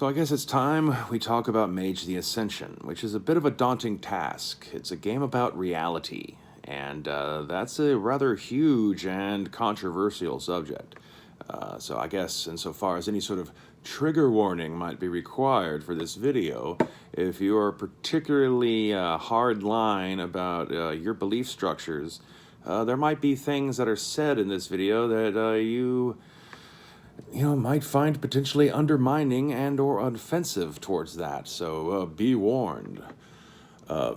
So I guess it's time we talk about Mage the Ascension, which is a bit of a daunting task. It's a game about reality, and that's a rather huge and controversial subject. So I guess insofar as any sort of trigger warning might be required for this video, if you are particularly hard line about your belief structures, there might be things that are said in this video that you might find potentially undermining and or offensive towards that. So be warned. I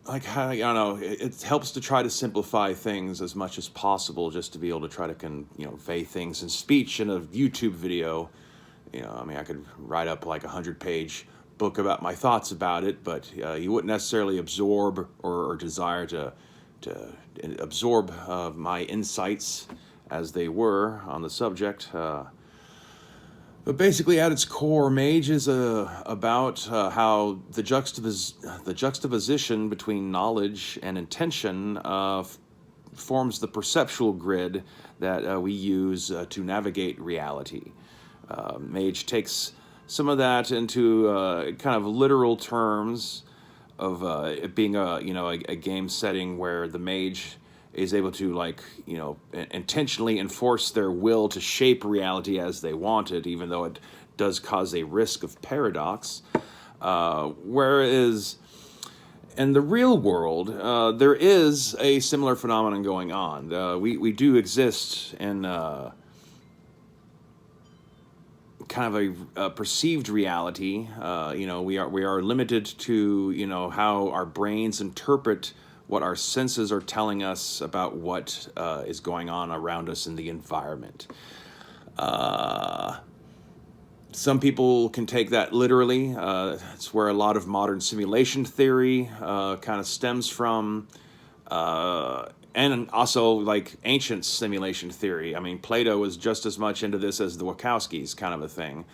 don't know. It helps to try to simplify things as much as possible, just to be able to try to convey things in speech in a YouTube video. I mean, I could write up like 100-page book about my thoughts about it, but you wouldn't necessarily absorb or desire to absorb my insights as they were on the subject. But basically, at its core, Mage is about how the juxtaposition between knowledge and intention forms the perceptual grid that we use to navigate reality. Mage takes some of that into kind of literal terms of it being a game setting where the mage is able to intentionally enforce their will to shape reality as they want it, even though it does cause a risk of paradox. Whereas in the real world, there is a similar phenomenon going on. We do exist in kind of a perceived reality. We are limited to how our brains interpret what our senses are telling us about what is going on around us in the environment. Some people can take that literally. It's where a lot of modern simulation theory kind of stems from, and also like ancient simulation theory. I mean, Plato was just as much into this as the Wachowskis, kind of a thing,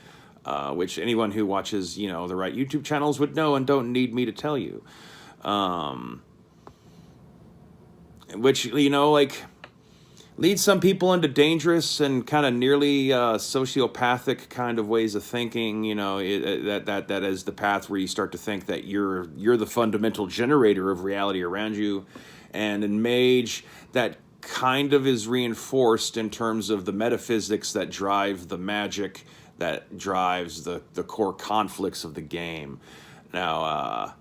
which anyone who watches the right YouTube channels would know and don't need me to tell you. Which leads some people into dangerous and kind of nearly sociopathic kind of ways of thinking. That is the path where you start to think that you're the fundamental generator of reality around you, and in Mage that kind of is reinforced in terms of the metaphysics that drive the magic that drives the core conflicts of the game. Now,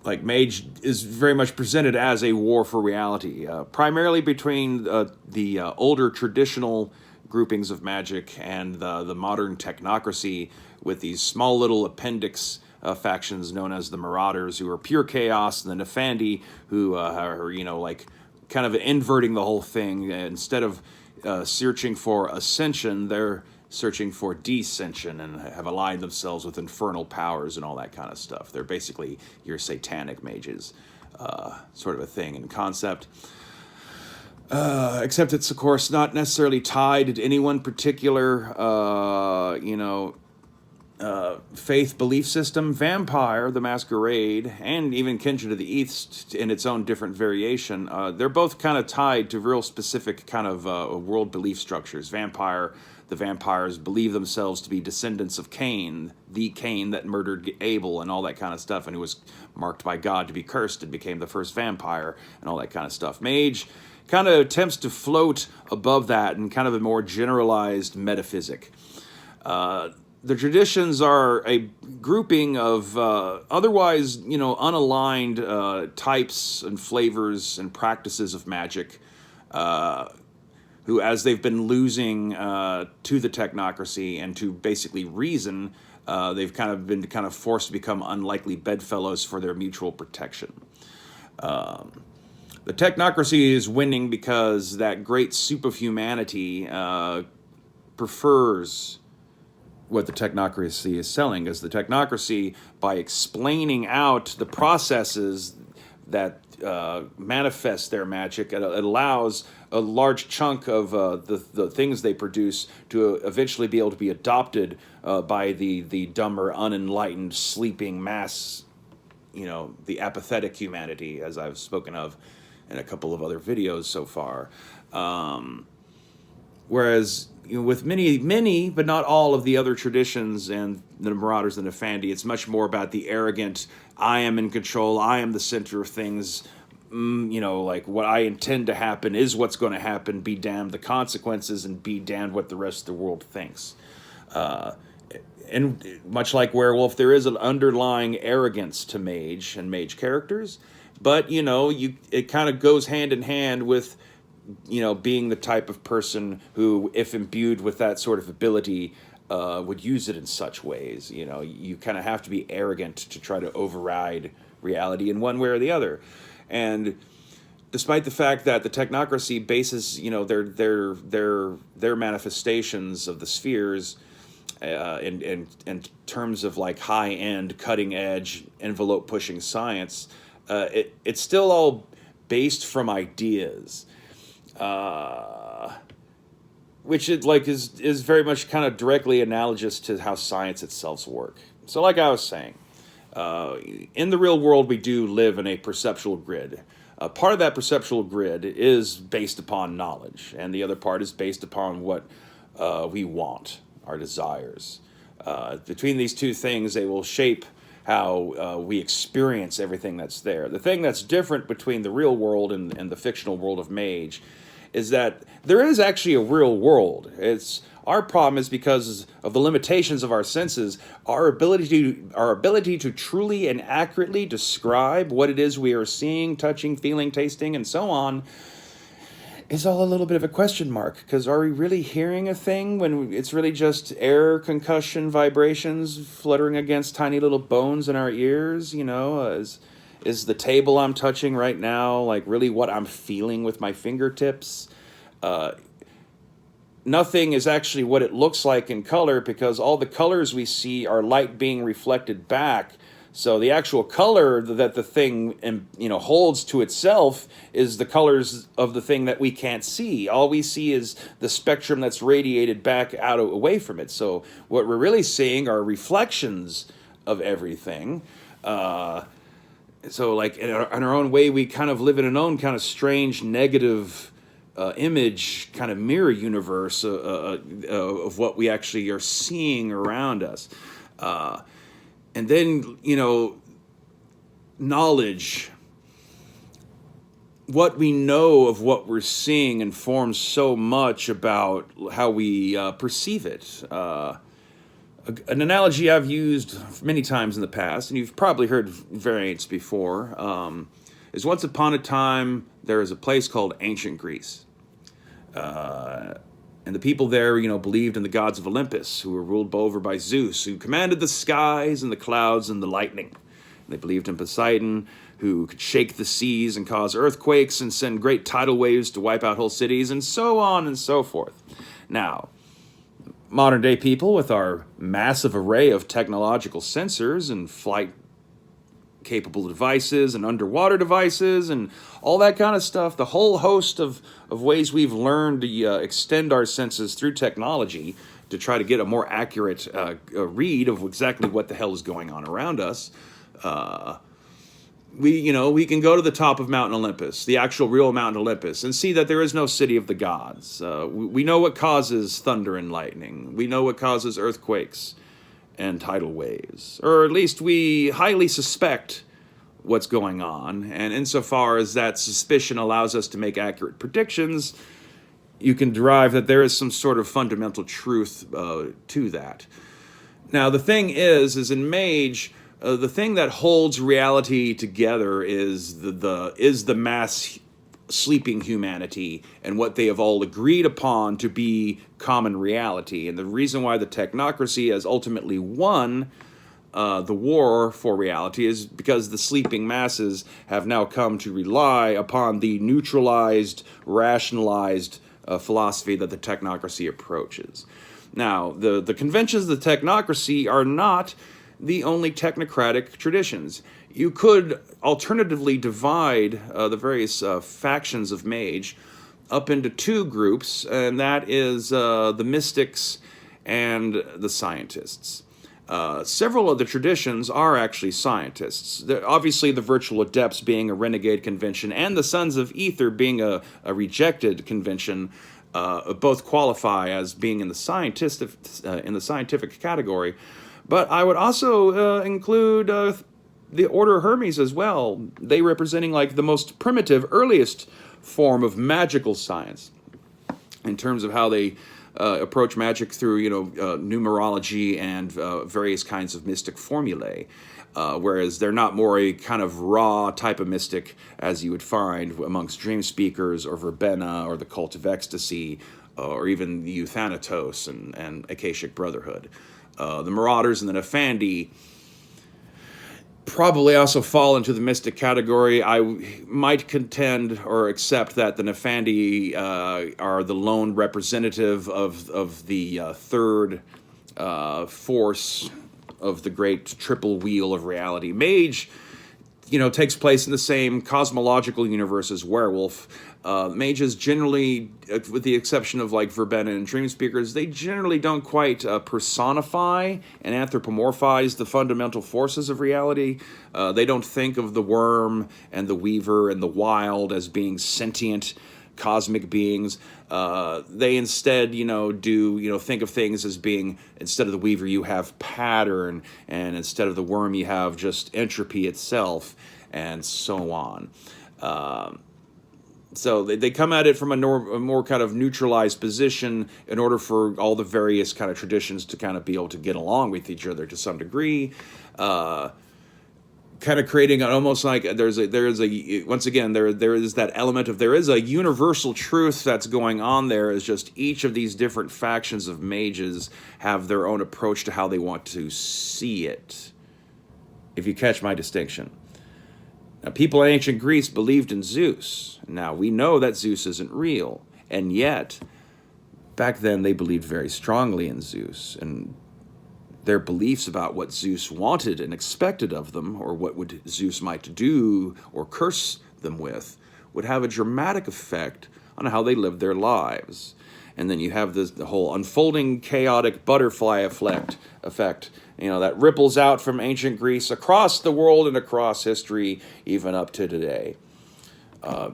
Mage is very much presented as a war for reality, primarily between the older traditional groupings of magic and the modern technocracy, with these small little appendix factions known as the Marauders, who are pure chaos, and the Nefandi, who are kind of inverting the whole thing. Instead of searching for ascension, they're searching for descension and have aligned themselves with infernal powers and all that kind of stuff. They're basically your satanic mages, sort of a thing in concept. Except it's, of course, not necessarily tied to any one particular, faith belief system. Vampire the Masquerade, and even Kindred of the East in its own different variation, they're both kind of tied to real specific kind of world belief structures. The vampires believe themselves to be descendants of Cain, the Cain that murdered Abel and all that kind of stuff, and who was marked by God to be cursed and became the first vampire and all that kind of stuff. Mage kind of attempts to float above that in kind of a more generalized metaphysic. The traditions are a grouping of otherwise, unaligned types and flavors and practices of magic, who, as they've been losing to the technocracy and to basically reason, they've been forced to become unlikely bedfellows for their mutual protection. The technocracy is winning because that great soup of humanity prefers what the technocracy is selling, as the technocracy, by explaining out the processes that manifest their magic, it allows a large chunk of the things they produce to eventually be able to be adopted by the dumber, unenlightened, sleeping mass, the apathetic humanity, as I've spoken of in a couple of other videos so far. Whereas, with many, but not all of the other traditions and the Marauders and the Nefandi, it's much more about the arrogant, I am in control, I am the center of things, like what I intend to happen is what's going to happen, be damned the consequences, and be damned what the rest of the world thinks. And much like Werewolf, there is an underlying arrogance to mage and mage characters, but it kind of goes hand in hand with being the type of person who, if imbued with that sort of ability, would use it in such ways. You kind of have to be arrogant to try to override reality in one way or the other. And despite the fact that the technocracy bases, their manifestations of the spheres in terms of like high-end, cutting-edge, envelope-pushing science, it's still all based from ideas, which is very much kind of directly analogous to how science itself works. So like I was saying, in the real world, we do live in a perceptual grid. Part of that perceptual grid is based upon knowledge, and the other part is based upon what we want, our desires. Between these two things, they will shape how we experience everything that's there. The thing that's different between the real world and the fictional world of Mage is that there is actually a real world. Our problem is because of the limitations of our senses, our ability to truly and accurately describe what it is we are seeing, touching, feeling, tasting, and so on is all a little bit of a question mark. Because are we really hearing a thing when it's really just air concussion vibrations fluttering against tiny little bones in our ears? Is the table I'm touching right now like really what I'm feeling with my fingertips? Nothing is actually what it looks like in color, because all the colors we see are light being reflected back. So the actual color that the thing holds to itself is the colors of the thing that we can't see. All we see is the spectrum that's radiated back away from it. So what we're really seeing are reflections of everything. So like in our own way, we kind of live in an own kind of strange negative image, kind of mirror universe of what we actually are seeing around us. And then, knowledge, what we know of what we're seeing informs so much about how we perceive it. An analogy I've used many times in the past, and you've probably heard variants before, is once upon a time there was a place called ancient Greece. And the people there, believed in the gods of Olympus, who were ruled over by Zeus, who commanded the skies and the clouds and the lightning. And they believed in Poseidon, who could shake the seas and cause earthquakes and send great tidal waves to wipe out whole cities, and so on and so forth. Now, modern-day people, with our massive array of technological sensors and flight-capable devices and underwater devices and all that kind of stuff, the whole host of ways we've learned to extend our senses through technology to try to get a more accurate read of exactly what the hell is going on around us. We can go to the top of Mountain Olympus, the actual real Mountain Olympus, and see that there is no city of the gods. We know what causes thunder and lightning. We know what causes earthquakes and tidal waves. Or at least we highly suspect what's going on. And insofar as that suspicion allows us to make accurate predictions, you can derive that there is some sort of fundamental truth to that. Now, the thing is in Mage, the thing that holds reality together is the mass sleeping humanity and what they have all agreed upon to be common reality. And the reason why the technocracy has ultimately won the war for reality is because the sleeping masses have now come to rely upon the neutralized, rationalized philosophy that the technocracy approaches. Now, the conventions of the technocracy are not the only technocratic traditions. You could alternatively divide the various factions of Mage up into two groups, and that is the mystics and the scientists. Several of the traditions are actually scientists. Obviously, the Virtual Adepts being a renegade convention and the Sons of Ether being a rejected convention both qualify as being in the scientific category, but I would also include the Order of Hermes as well. They representing like the most primitive, earliest form of magical science in terms of how they approach magic through numerology and various kinds of mystic formulae. Whereas they're not more a kind of raw type of mystic as you would find amongst dream speakers or verbena or the cult of ecstasy or even the Euthanatos and Akashic Brotherhood. The Marauders and the Nefandi probably also fall into the mystic category. I might contend or accept that the Nefandi are the lone representative of the third force of the great triple wheel of reality. Mage, takes place in the same cosmological universe as werewolf. Mages generally, with the exception of like verbena and dream speakers, they generally don't quite personify and anthropomorphize the fundamental forces of reality. They don't think of the worm and the weaver and the wild as being sentient cosmic beings. They instead, think of things as being, instead of the weaver, you have pattern, and instead of the worm, you have just entropy itself, and so on. So they come at it from a more kind of neutralized position in order for all the various kind of traditions to kind of be able to get along with each other to some degree. Kind of creating almost like there is that element of there is a universal truth that's going on there. Is just each of these different factions of mages have their own approach to how they want to see it. If you catch my distinction. Now, people in ancient Greece believed in Zeus. Now, we know that Zeus isn't real, and yet back then they believed very strongly in Zeus, and their beliefs about what Zeus wanted and expected of them, or what would Zeus might do or curse them with, would have a dramatic effect on how they lived their lives. And then you have the whole unfolding chaotic butterfly effect, that ripples out from ancient Greece across the world and across history, even up to today,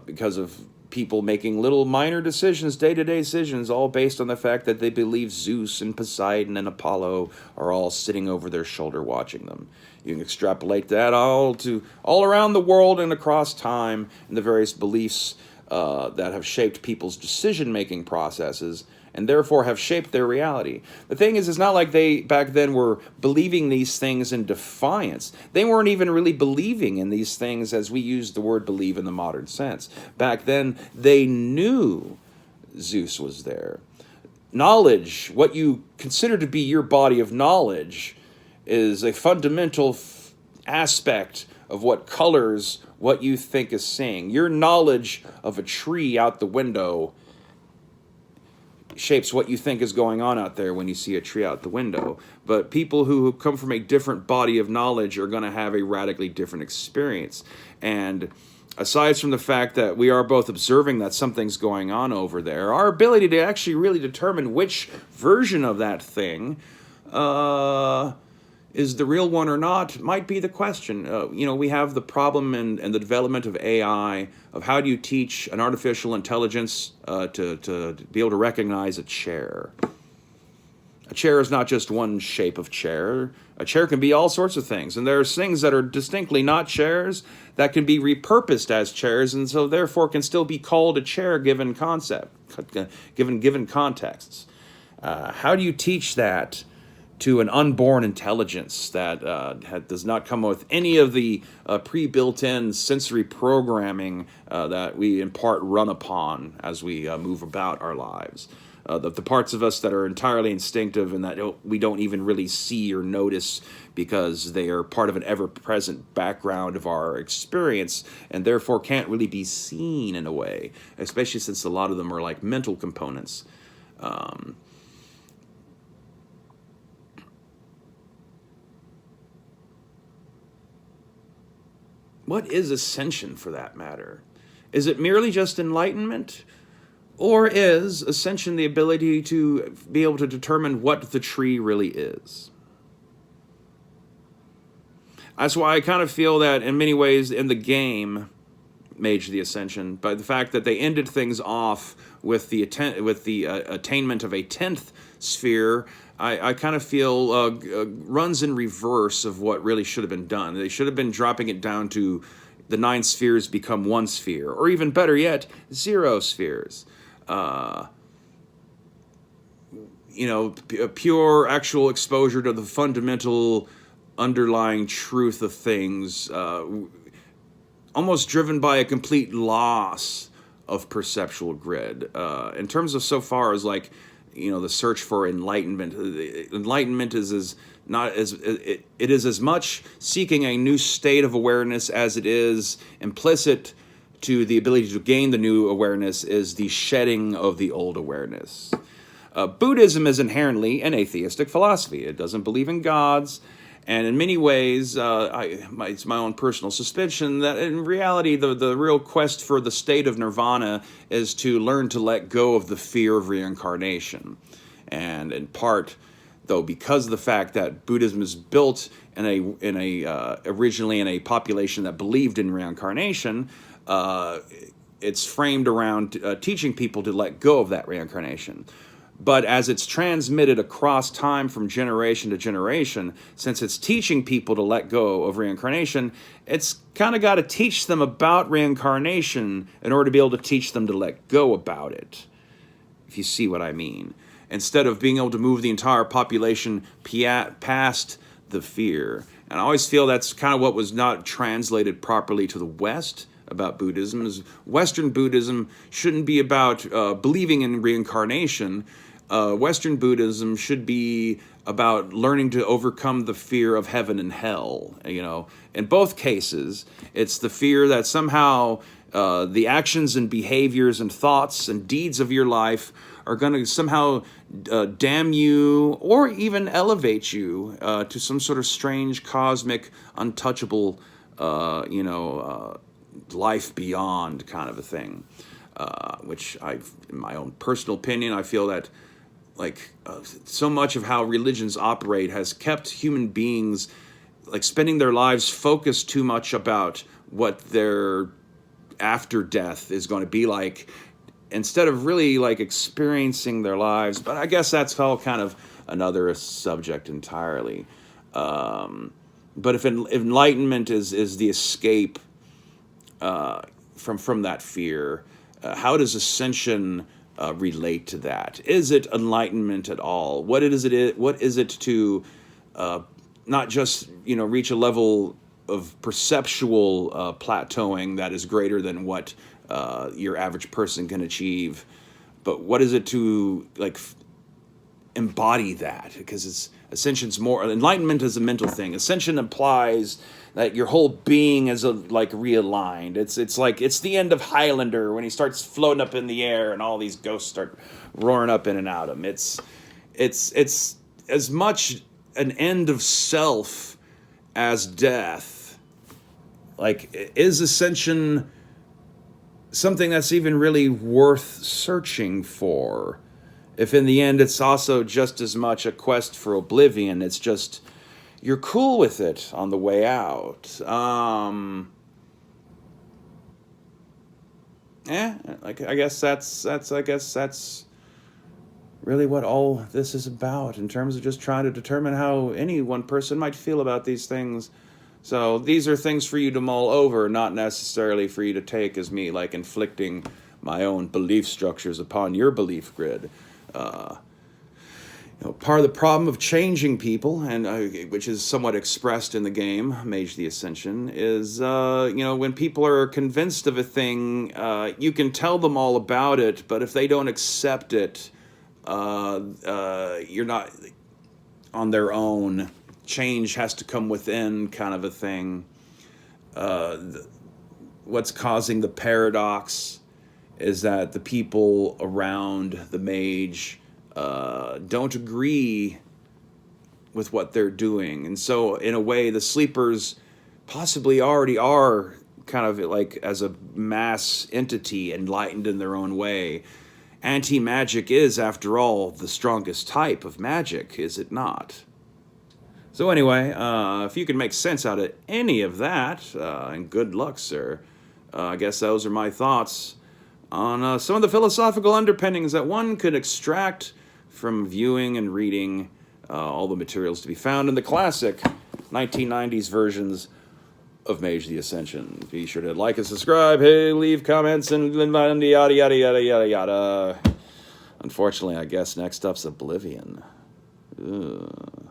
because of people making little minor decisions, day-to-day decisions, all based on the fact that they believe Zeus and Poseidon and Apollo are all sitting over their shoulder watching them. You can extrapolate that all around the world and across time, and the various beliefs that have shaped people's decision-making processes and therefore have shaped their reality. The thing is, it's not like they back then were believing these things in defiance. They weren't even really believing in these things as we use the word believe in the modern sense. Back then, they knew Zeus was there. Knowledge, what you consider to be your body of knowledge, is a fundamental aspect of what colors what you think is seeing. Your knowledge of a tree out the window shapes what you think is going on out there when you see a tree out the window. But people who come from a different body of knowledge are going to have a radically different experience. And aside from the fact that we are both observing that something's going on over there, our ability to actually really determine which version of that thing is the real one or not might be the question. We have the problem in the development of AI, of how do you teach an artificial intelligence to be able to recognize a chair. A chair is not just one shape of chair. A chair can be all sorts of things, and there's things that are distinctly not chairs that can be repurposed as chairs, and so therefore can still be called a chair given given contexts. How do you teach that to an unborn intelligence that does not come with any of the pre-built-in sensory programming that we in part run upon as we move about our lives? The parts of us that are entirely instinctive and that we don't even really see or notice because they are part of an ever-present background of our experience and therefore can't really be seen in a way, especially since a lot of them are like mental components. What is ascension, for that matter? Is it merely just enlightenment? Or is ascension the ability to be able to determine what the tree really is? That's why I kind of feel that in many ways in the game, Mage of the Ascension, by the fact that they ended things off with the attainment of a 10th sphere. I kind of feel runs in reverse of what really should have been done. They should have been dropping it down to the 9 spheres become 1 sphere, or even better yet, 0 spheres. Pure actual exposure to the fundamental underlying truth of things, almost driven by a complete loss of perceptual grid. In terms of so far as like, the search for enlightenment. Enlightenment is it is as much seeking a new state of awareness as it is implicit to the ability to gain the new awareness is the shedding of the old awareness. Buddhism is inherently an atheistic philosophy. It doesn't believe in gods, and in many ways, it's my own personal suspicion that in reality, the real quest for the state of nirvana is to learn to let go of the fear of reincarnation. And in part, though, because of the fact that Buddhism is built originally in a population that believed in reincarnation, it's framed around teaching people to let go of that reincarnation. But as it's transmitted across time from generation to generation, since it's teaching people to let go of reincarnation, it's kind of got to teach them about reincarnation in order to be able to teach them to let go about it, if you see what I mean. Instead of being able to move the entire population past the fear. And I always feel that's kind of what was not translated properly to the West about Buddhism, is Western Buddhism shouldn't be about believing in reincarnation. Western Buddhism should be about learning to overcome the fear of heaven and hell. In both cases, it's the fear that somehow the actions and behaviors and thoughts and deeds of your life are going to somehow damn you or even elevate you to some sort of strange, cosmic, untouchable, life beyond kind of a thing. Which in my own personal opinion, I feel that so much of how religions operate has kept human beings spending their lives focused too much about what their after death is going to be like, instead of really experiencing their lives. But I guess that's all kind of another subject entirely. But if enlightenment is the escape from that fear, how does Ascension relate to that? Is it enlightenment at all? What is it to not just reach a level of perceptual plateauing that is greater than what your average person can achieve, but what is it to embody that? Because Ascension's more, enlightenment is a mental thing. Ascension implies that your whole being is realigned. It's the end of Highlander when he starts floating up in the air and all these ghosts start roaring up in and out of him. It's as much an end of self as death. Is Ascension something that's even really worth searching for? If in the end it's also just as much a quest for oblivion, it's just you're cool with it on the way out. I guess that's really what all this is about in terms of just trying to determine how any one person might feel about these things. So these are things for you to mull over, not necessarily for you to take as me inflicting my own belief structures upon your belief grid. Part of the problem of changing people, and which is somewhat expressed in the game Mage the Ascension, is when people are convinced of a thing, you can tell them all about it, but if they don't accept it, you're not on their own. Change has to come within, kind of a thing. What's causing the paradox is that the people around the mage don't agree with what they're doing. And so, in a way, the sleepers possibly already are kind of as a mass entity, enlightened in their own way. Anti-magic is, after all, the strongest type of magic, is it not? So anyway, if you can make sense out of any of that, and good luck, sir. I guess those are my thoughts on some of the philosophical underpinnings that one could extract from viewing and reading all the materials to be found in the classic 1990s versions of Mage the Ascension. Be sure to like and subscribe. Hey, leave comments and yada, yada, yada, yada, yada. Unfortunately, I guess next up's Oblivion. Ugh.